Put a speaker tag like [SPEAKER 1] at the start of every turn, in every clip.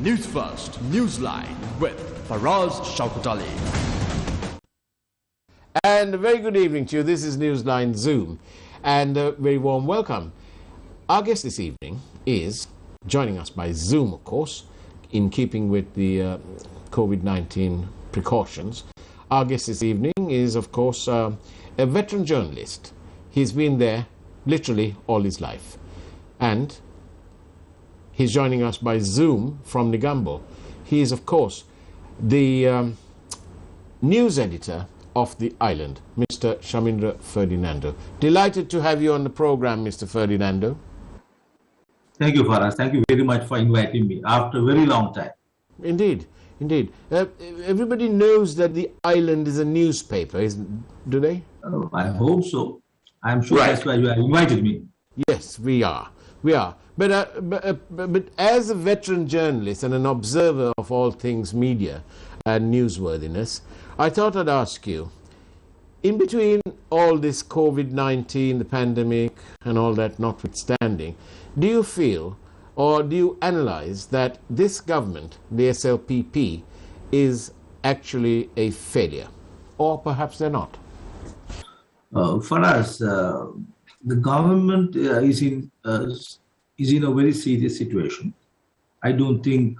[SPEAKER 1] Newsfirst Newsline with Faraz Shaukatali.
[SPEAKER 2] And a very good evening to you. This is Newsline Zoom, and a very warm welcome. Our guest this evening is joining us by Zoom, of course, in keeping with the COVID-19 precautions. Our guest this evening is, of course, a veteran journalist. He's been there literally all his life, and he's joining us by Zoom from Negombo. He is, of course, the news editor of the island, Mr. Shamindra Ferdinando. Delighted to have you on the program, Mr. Ferdinando.
[SPEAKER 3] Thank you, Faraz. Thank you very much for inviting me after a very long time.
[SPEAKER 2] Indeed, indeed. Everybody knows that the island is a newspaper, do they?
[SPEAKER 3] Oh, I hope so. I'm sure that's why you have invited me.
[SPEAKER 2] Yes, we are. We are. But as a veteran journalist and an observer of all things media and newsworthiness, I thought I'd ask you, in between all this COVID-19, the pandemic and all that notwithstanding, do you feel or do you analyze that this government, the SLPP, is actually a failure? Or perhaps they're not?
[SPEAKER 3] For us, the government is in a very serious situation. I don't think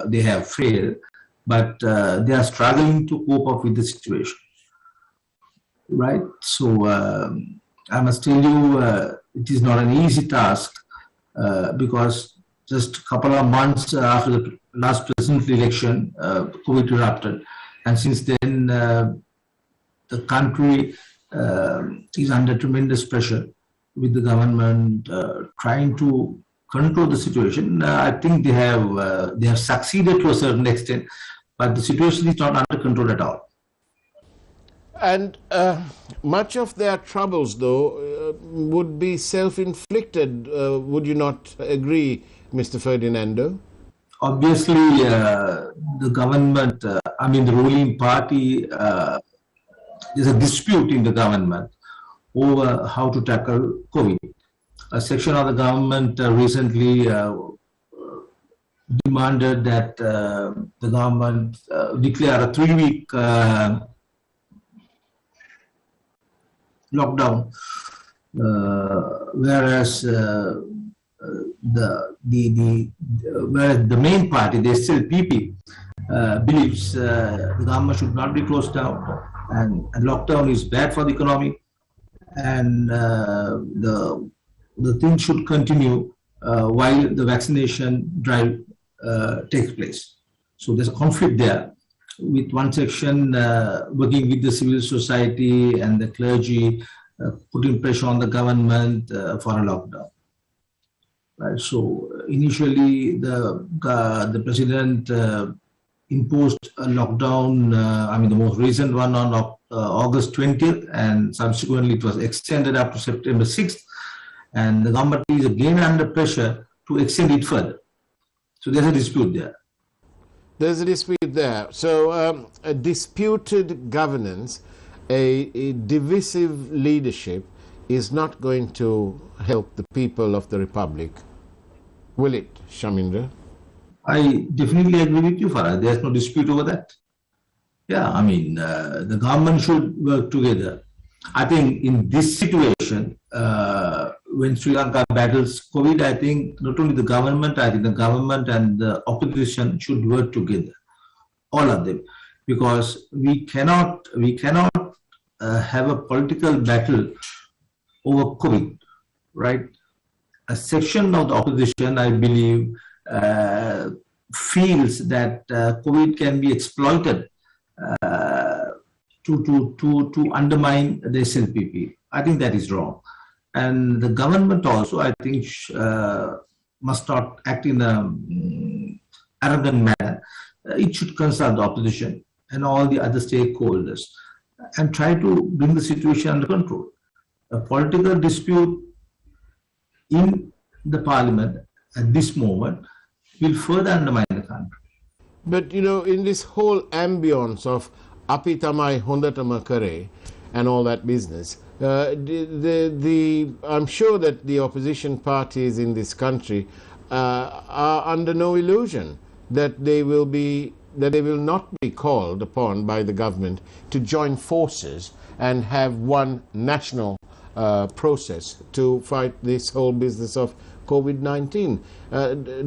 [SPEAKER 3] they have failed, but they are struggling to cope up with the situation. Right? So I must tell you, it is not an easy task because just a couple of months after the last presidential election, COVID erupted, and since then the country is under tremendous pressure with the government trying to control the situation. I think they have succeeded to a certain extent, but the situation is not under control at all.
[SPEAKER 2] And much of their troubles, though, would be self-inflicted. Would you not agree, Mr. Ferdinando?
[SPEAKER 3] Obviously, the government, the ruling party, there's a dispute in the government over how to tackle COVID. A section of the government recently demanded that the government declare a 3-week lockdown, whereas the main party, the SLPP, believes the government should not be closed down, and lockdown is bad for the economy, and the thing should continue while the vaccination drive takes place. So there's a conflict there, with one section working with the civil society and the clergy, putting pressure on the government for a lockdown. Right. So initially, the president imposed a lockdown. The most recent one on August 20th, and subsequently it was extended up to September 6th. And the government is again under pressure to extend it further. So there's a dispute there.
[SPEAKER 2] There's a dispute there. So a disputed governance, a divisive leadership is not going to help the people of the Republic, will it, Shamindra?
[SPEAKER 3] I definitely agree with you, Farah. There's no dispute over that. Yeah, the government should work together. I think in this situation, when Sri Lanka battles COVID, I think not only the government, I think the government and the opposition should work together, all of them, because we cannot have a political battle over COVID, right? A section of the opposition, I believe, feels that COVID can be exploited to undermine the SLPP. I think that is wrong. And the government also, I think, must not act in an arrogant manner. It should consult the opposition and all the other stakeholders and try to bring the situation under control. A political dispute in the parliament at this moment will further undermine the country.
[SPEAKER 2] But, in this whole ambience of Api Tamai Hondatama Kare and all that business, I'm sure that the opposition parties in this country are under no illusion that they will not be called upon by the government to join forces and have one national process to fight this whole business of COVID-19.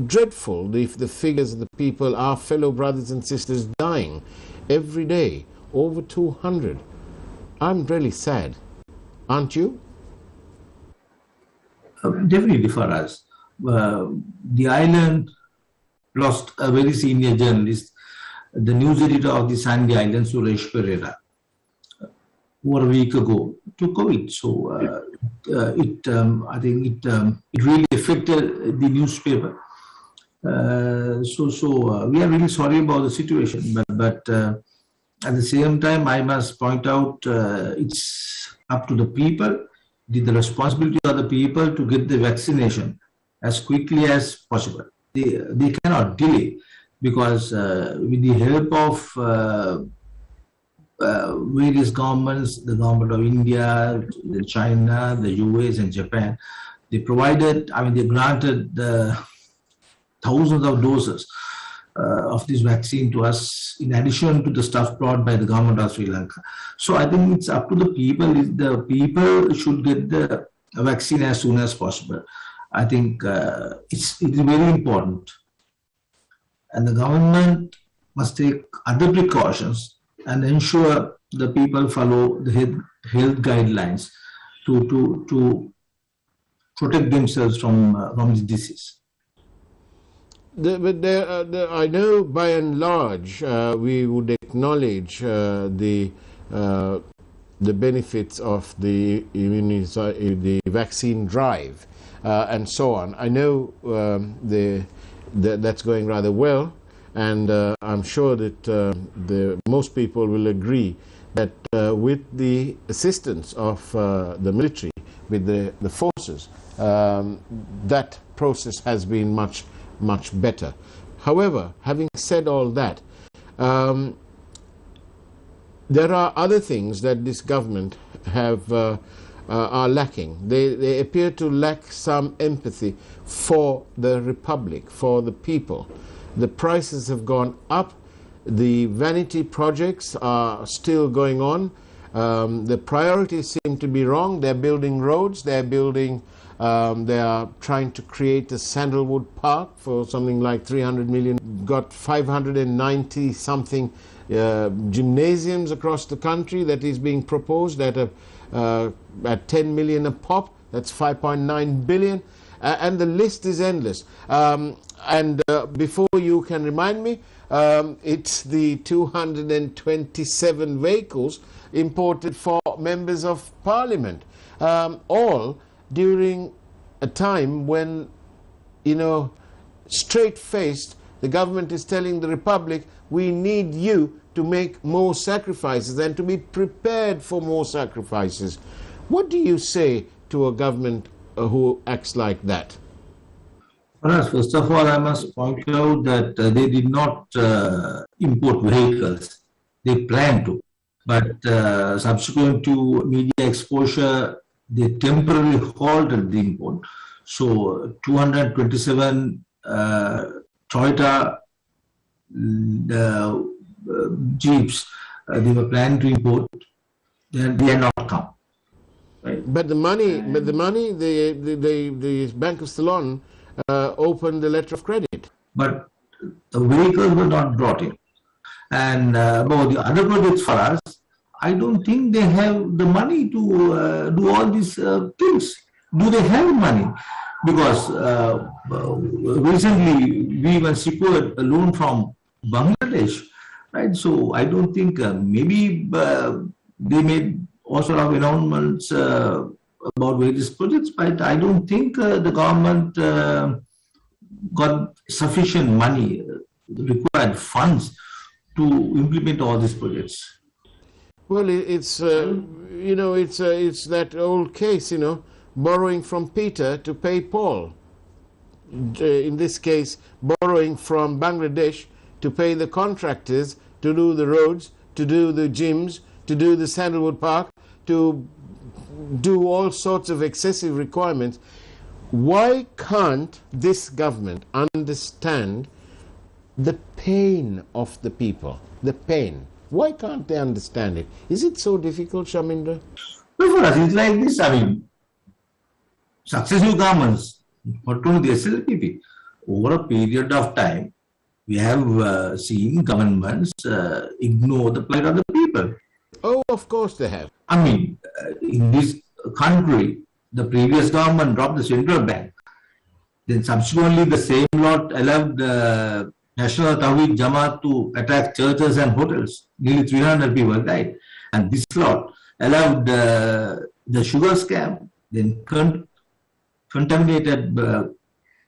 [SPEAKER 2] Dreadful, the figures of the people, our fellow brothers and sisters dying every day, over 200. I'm really sad, aren't you?
[SPEAKER 3] Definitely, Faraz. The island lost a very senior journalist, the news editor of the Sandy Islands, Suresh Pereira, over a week ago to COVID. So I think it really affected the newspaper. So we are really sorry about the situation, but at the same time, I must point out it's up to the people, the responsibility of the people to get the vaccination as quickly as possible. They cannot delay, because with the help of various governments, the government of India, China, the US and Japan, they granted thousands of doses of this vaccine to us, in addition to the stuff brought by the government of Sri Lanka. So I think it's up to the people. The people should get the vaccine as soon as possible. I think it is very important. And the government must take other precautions and ensure the people follow the health guidelines to protect themselves from this disease.
[SPEAKER 2] I know by and large we would acknowledge the benefits of the vaccine drive and so on. I know that's going rather well, and I'm sure that most people will agree that with the assistance of the military, with the forces, that process has been much better. However, having said all that, there are other things that this government are lacking. They appear to lack some empathy for the republic, for the people. The prices have gone up. The vanity projects are still going on. The priorities seem to be wrong. They're building roads. They are trying to create a Sandalwood Park for something like 300 million. Got 590 something gymnasiums across the country that is being proposed at 10 million a pop. That's 5.9 billion. And the list is endless. Before you can remind me, it's the 227 vehicles imported for members of parliament, all during a time when, straight-faced, the government is telling the republic, we need you to make more sacrifices and to be prepared for more sacrifices. What do you say to a government who acts like that?
[SPEAKER 3] First of all, I must point out that they did not import vehicles. They planned to. But subsequent to media exposure, they temporarily halted the import. So 227 Toyota Jeeps they were planning to import, they are not come. Right?
[SPEAKER 2] But the money, the Bank of Ceylon opened the letter of credit.
[SPEAKER 3] But the vehicles were not brought in. And about the other projects for us, I don't think they have the money to do all these things. Do they have money? Because recently we even secured a loan from Bangladesh, right? So I don't think maybe they made all sort of announcements about various projects, but I don't think the government got sufficient money, required funds to implement all these projects.
[SPEAKER 2] Well, it's that old case, borrowing from Peter to pay Paul. In this case, borrowing from Bangladesh to pay the contractors to do the roads, to do the gyms, to do the Sandalwood Park, to do all sorts of excessive requirements. Why can't this government understand the pain of the people, the pain. Why can't they understand it? Is it so difficult, Shamindra?
[SPEAKER 3] Well, for us, it's like this. I mean, successive governments, not only the SLPP, over a period of time, we have seen governments ignore the plight of the people.
[SPEAKER 2] Oh, of course they have.
[SPEAKER 3] I mean, in this country, the previous government dropped the central bank. Then subsequently, the same lot allowed the National Tawhid Jamaat to attack churches and hotels. Nearly 300 people died. And this lot allowed the sugar scam, then contaminated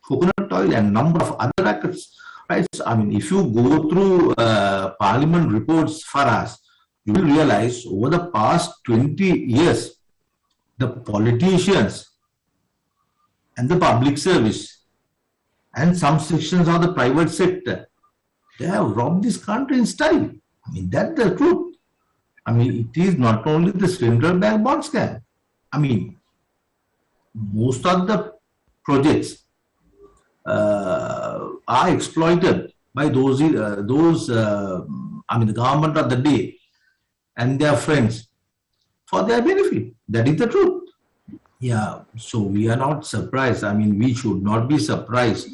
[SPEAKER 3] coconut oil and number of other rackets. Right? So, I mean, if you go through Parliament reports, Faraz, you will realize over the past 20 years, the politicians and the public service and some sections of the private sector, they have robbed this country in style. I mean, that's the truth. I mean, it is not only the central bank bond scam. I mean, most of the projects are exploited by those I mean, the government of the day and their friends for their benefit. That is the truth. Yeah, so we are not surprised. I mean, we should not be surprised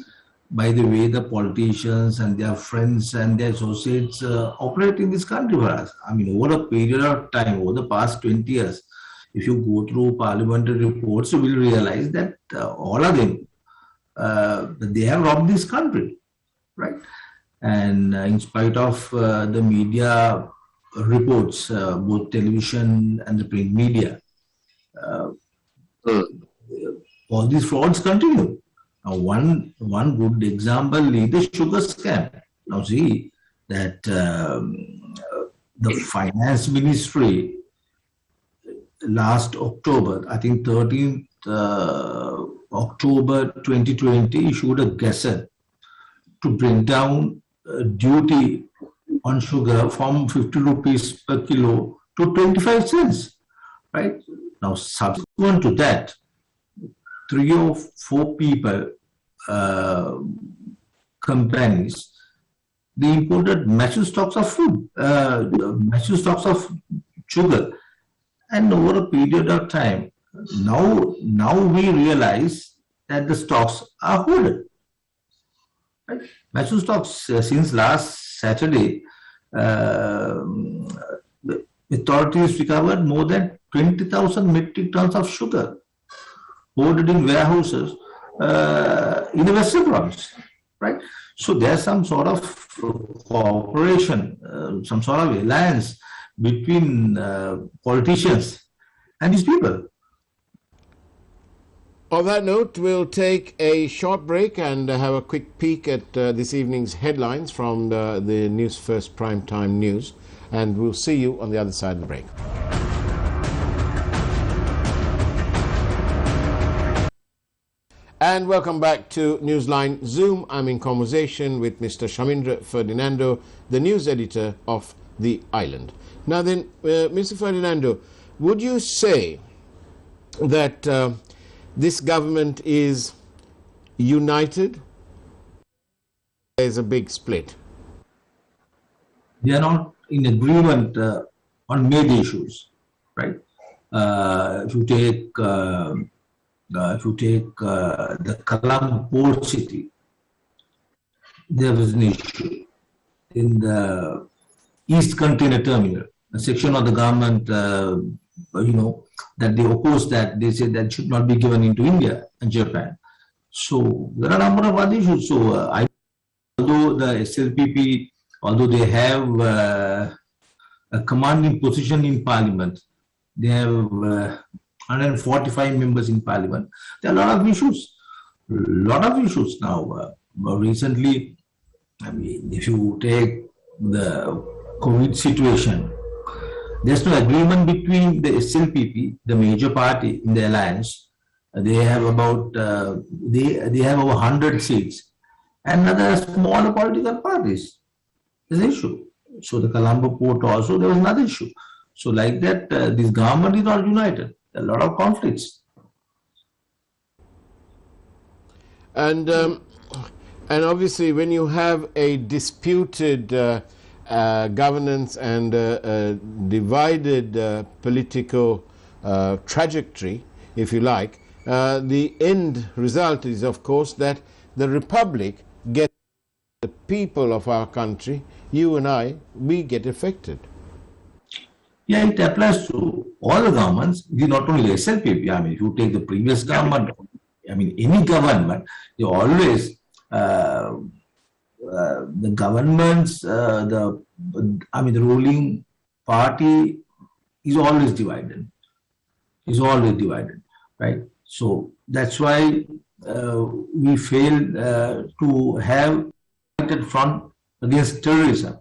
[SPEAKER 3] by the way the politicians and their friends and their associates operate in this country for us. I mean, over a period of time, over the past 20 years, if you go through parliamentary reports, you will realize that all of them, they have robbed this country, right? And in spite of the media reports, both television and the print media, all these frauds continue. Now, one good example is the sugar scam. Now, see that the finance ministry last October, I think 13th October 2020, issued a gazette to bring down duty on sugar from 50 rupees per kilo to 25 cents, right? Now, subsequent to that, 3 or 4 people, companies, they imported massive stocks of food, massive stocks of sugar. And over a period of time, now we realize that the stocks are hoarded. Right? Massive stocks since last Saturday, the authorities recovered more than 20,000 metric tons of sugar hoarded in warehouses in the Western province, right? So there's some sort of cooperation, some sort of alliance between politicians and these people.
[SPEAKER 2] On that note, we'll take a short break and have a quick peek at this evening's headlines from the Newsfirst Primetime News, and we'll see you on the other side of the break. And welcome back to Newsline Zoom. I'm in conversation with Mr. Shamindra Ferdinando, the news editor of The Island. Now then, Mr. Ferdinando, would you say that this government is united? There's a big split.
[SPEAKER 3] They are not in agreement on major issues, right? If you take the Colombo port city, there was an issue in the East Container Terminal. A section of the government, that they opposed that. They said that should not be given into India and Japan. So there are a number of other issues. So although the SLPP, although they have a commanding position in Parliament, they have 145 members in Parliament. There are a lot of issues. Now. Recently, I mean, if you take the COVID situation, there's no agreement between the SLPP, the major party in the alliance. They have about they have over 100 seats, and other smaller political parties. There's an issue. So the Colombo port also, there was another issue. So like that, this government is not united. There are a lot of conflicts.
[SPEAKER 2] And And obviously, when you have a disputed governance and a divided political trajectory, if you like, the end result is, of course, that the republic gets the people of our country, you and I, we get affected.
[SPEAKER 3] Yeah, it applies to all the governments. It is not only the SLPP. I mean, if you take the previous government, I mean, any government, they always the governments, the ruling party is always divided. Is always divided, right? So that's why we failed to have a front against terrorism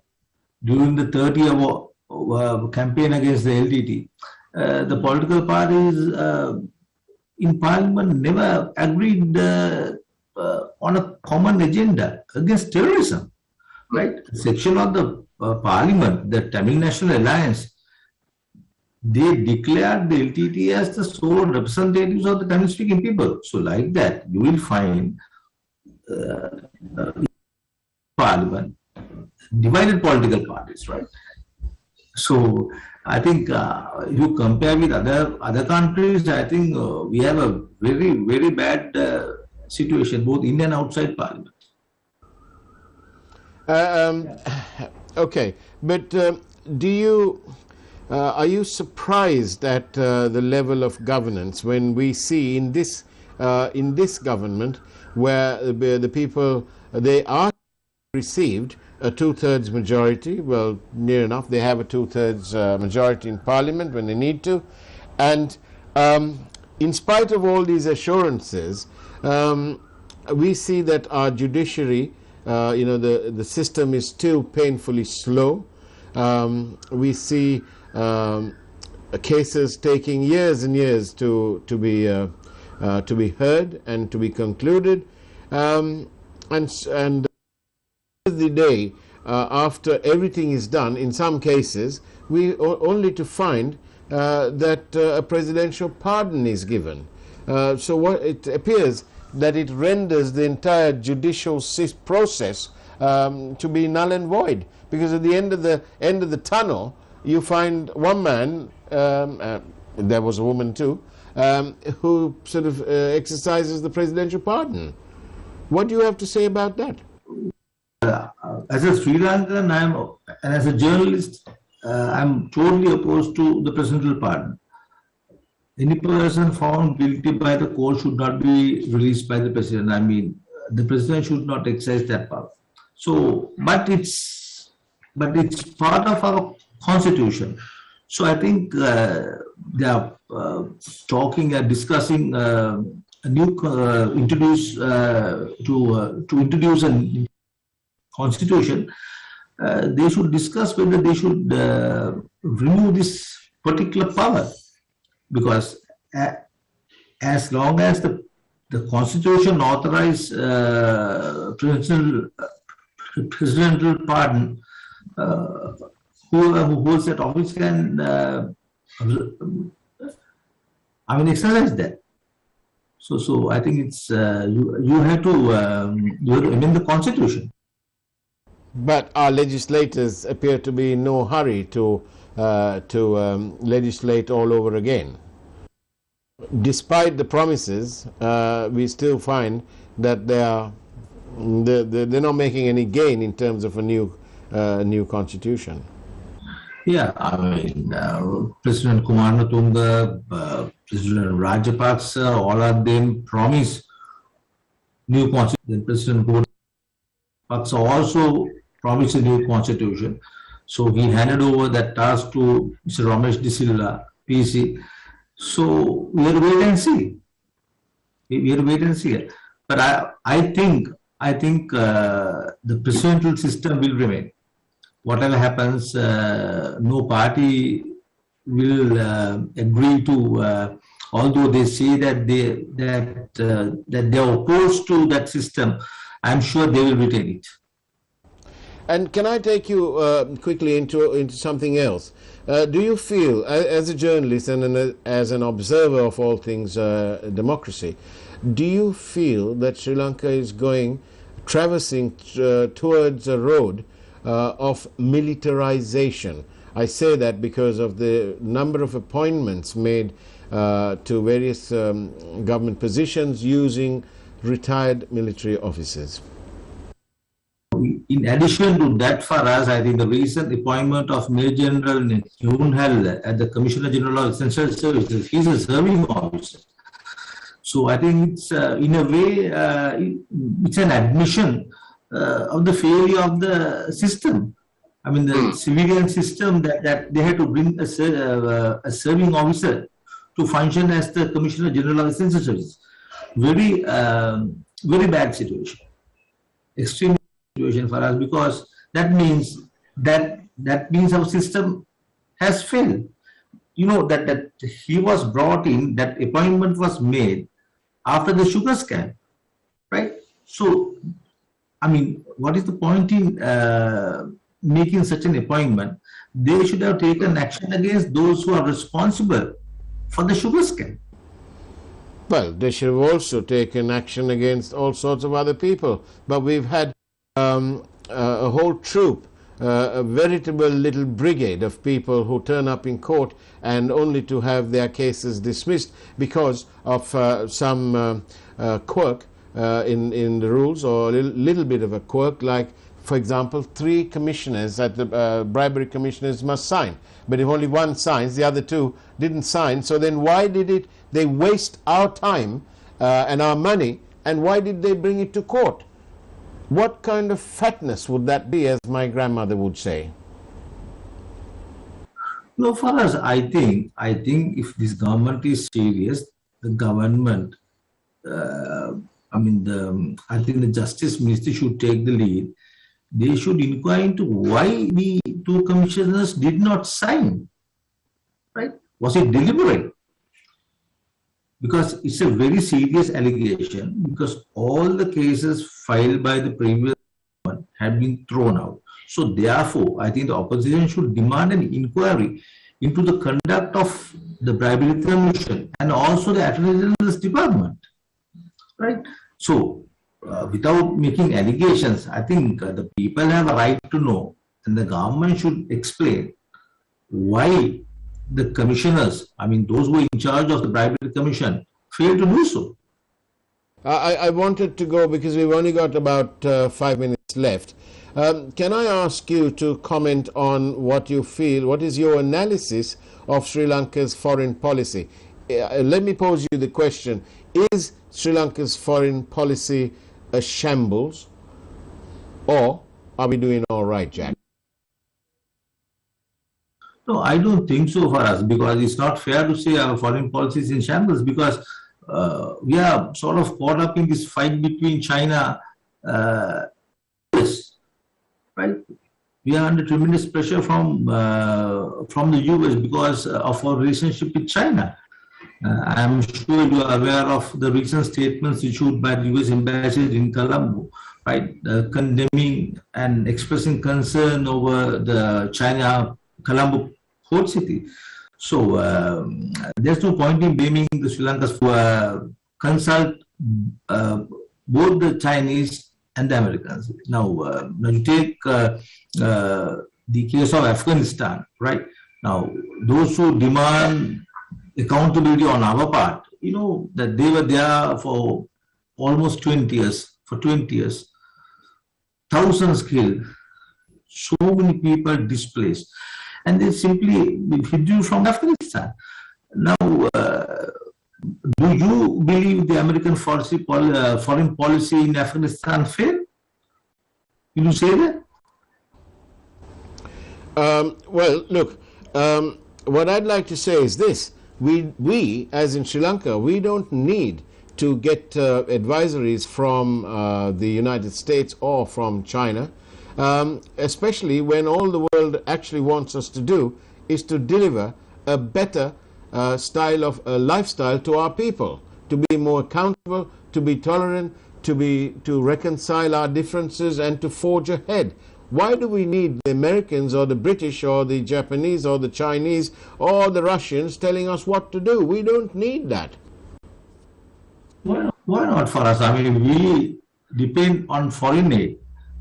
[SPEAKER 3] during the 30-year campaign against the LTT. The political parties in parliament never agreed on a common agenda against terrorism, right? Section of the parliament, the Tamil National Alliance, they declared the LTT as the sole representatives of the Tamil-speaking people. So, like that, you will find parliament divided political parties, right? So, I think if you compare with other countries, I think we have a very, very bad situation, both in and outside parliament.
[SPEAKER 2] Okay, but do you are you surprised at the level of governance when we see in this government where the people, they are received a 2/3 majority? Well, near enough, they have a 2/3 majority in parliament when they need to, and in spite of all these assurances, we see that our judiciary, the system is still painfully slow. We see cases taking years and years to be heard and to be concluded, and the day after everything is done, in some cases, we only to find that a presidential pardon is given. So what it appears that it renders the entire judicial process to be null and void, because at the end of the tunnel, you find one man, there was a woman too, who sort of exercises the presidential pardon. What do you have to say about that?
[SPEAKER 3] As a Sri Lankan, and as a journalist, I'm totally opposed to the presidential pardon. Any person found guilty by the court should not be released by the president. I mean, the president should not exercise that power. So, but it's part of our constitution. So I think they are talking and discussing a new introduce a constitution. They should discuss whether they should remove this particular power, because as long as the constitution authorizes presidential pardon, whoever who holds that office can exercise that. So I think it's you have to amend the constitution.
[SPEAKER 2] But our legislators appear to be in no hurry to legislate all over again. Despite the promises, we still find that they're not making any gain in terms of a new constitution.
[SPEAKER 3] Yeah, I mean, President Kumaratunga, President Rajapaksa, all of them promise new constitution. President Rajapaksa also promised a new constitution. So he handed over that task to Mr. Ramesh De Silva, PC. So we have to wait and see. We have to wait and see. But I think the presidential system will remain. Whatever happens, no party will agree to. Although they say that they are opposed to that system, I'm sure they will retain it.
[SPEAKER 2] And can I take you quickly into something else? Do you feel, as a journalist and as an observer of all things democracy, do you feel that Sri Lanka is going traversing towards a road of militarization. I say that because of the number of appointments made to various government positions using retired military officers.
[SPEAKER 3] In addition to that, Faraz, I think the recent appointment of Major General Yoon Hel as the Commissioner General of Essential Services, he's a serving officer. So I think it's, in a way, it's an admission of the failure of the system. I mean, the civilian system that they had to bring a serving officer to function as the Commissioner General of Essential Services. Very, very bad situation. Extreme situation for us, because that means our system has failed. You know that he was brought in, that appointment was made after the sugar scam, right? So, I mean, what is the point in making such an appointment? They should have taken action against those who are responsible for the sugar scam.
[SPEAKER 2] Well, they should have also taken action against all sorts of other people. But we've had a whole troop, a veritable little brigade of people who turn up in court and only to have their cases dismissed because of some quirk in the rules, or a little bit of a quirk, like, for example, 3 commissioners at the bribery commissioners must sign. But if only one signs, the other 2 didn't sign. So then why did they waste our time and our money, and why did they bring it to court? What kind of fatness would that be, as my grandmother would say?
[SPEAKER 3] No, for us, I think if this government is serious, the government, I think the Justice Ministry should take the lead. They should inquire into why the 2 commissioners did not sign, right? Was it deliberate? Because it's a very serious allegation, because all the cases filed by the previous government have been thrown out. So therefore, I think the opposition should demand an inquiry into the conduct of the bribery commission and also the Attorney General's department, right? So without making allegations, I think the people have a right to know, and the government should explain why the commissioners, I mean those who are in charge of the bribery commission, failed to do so.
[SPEAKER 2] I wanted to go, because we've only got about 5 minutes left. Can I ask you to comment on what you feel, what is your analysis of Sri Lanka's foreign policy? Let me pose you the question: is Sri Lanka's foreign policy a shambles, or are we doing all right, Jack?
[SPEAKER 3] No, I don't think so for us, because it's not fair to say our foreign policy is in shambles, because we are sort of caught up in this fight between China and US, right? We are under tremendous pressure from the US because of our relationship with China. I am sure you are aware of the recent statements issued by the US Embassy in Colombo, right, condemning and expressing concern over the China-Colombo port city. So there's no point in blaming the Sri Lankans to consult both the Chinese and the Americans. Now you take the case of Afghanistan, right? Now, those who demand accountability on our part, you know, that they were there for almost 20 years, thousands killed, so many people displaced, and they simply withdrew from Afghanistan. Now, do you believe the American foreign policy in Afghanistan failed? Will you say that?
[SPEAKER 2] Well, look, what I'd like to say is this. We, as in Sri Lanka, we don't need to get advisories from the United States or from China, especially when all the world actually wants us to do is to deliver a better lifestyle to our people, to be more accountable, to be tolerant, to reconcile our differences, and to forge ahead. Why do we need the Americans or the British or the Japanese or the Chinese or the Russians telling us what to do? We don't need that.
[SPEAKER 3] Why not for us? I mean, depend on foreign aid.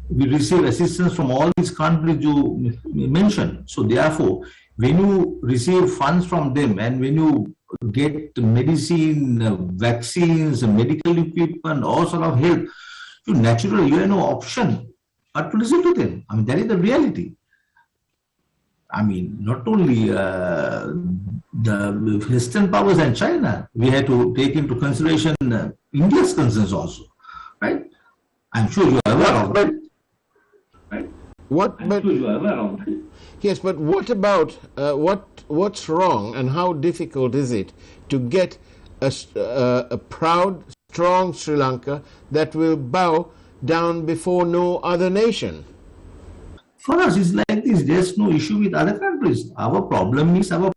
[SPEAKER 3] We receive assistance from all these countries you mentioned. So therefore, when you receive funds from them and when you get medicine, vaccines, medical equipment, all sort of help, you naturally, you have no option but to listen to them. I mean, that is the reality. I mean, not only the Western powers and China, we had to take into consideration India's concerns also, right? I'm sure you are aware of that. Right?
[SPEAKER 2] Yes, but what about what's wrong and how difficult is it to get a proud, strong Sri Lanka that will bow down before no other nation?
[SPEAKER 3] For us, it's like this. There's no issue with other countries. Our problem is our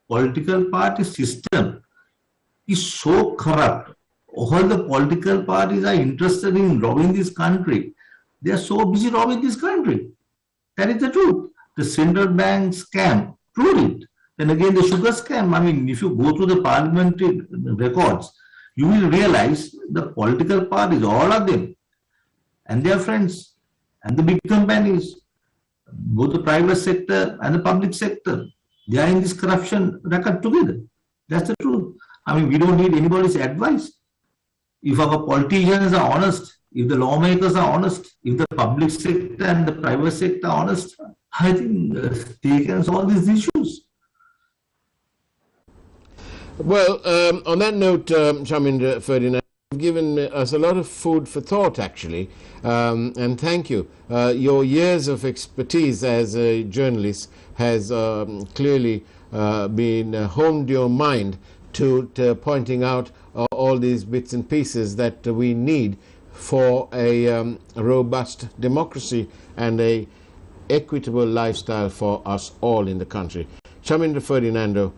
[SPEAKER 3] political party system is so corrupt. All the political parties are interested in robbing this country. They are so busy robbing this country. That is the truth. The central bank scam proved it. Then again, the sugar scam. I mean, if you go through the parliamentary records, you will realize the political parties, all of them, and their friends, and the big companies, both the private sector and the public sector, they are in this corruption record together. That's the truth. I mean, we don't need anybody's advice. If our politicians are honest, if the lawmakers are honest, if the public sector and the private sector are honest, I think they can solve these issues.
[SPEAKER 2] Well, on that note, Shamindra Ferdinando, you've given us a lot of food for thought, actually, and thank you. Your years of expertise as a journalist has clearly been honed your mind to pointing out all these bits and pieces that we need for a robust democracy and a equitable lifestyle for us all in the country. Shamindra Ferdinando,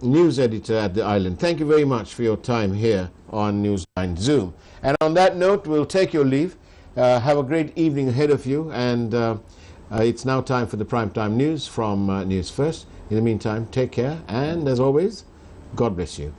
[SPEAKER 2] news editor at the Island, thank you very much for your time here on Newsline Zoom. And on that note, we'll take your leave. Have a great evening ahead of you, and it's now time for the primetime news from News First. In the meantime, take care, and as always, God bless you.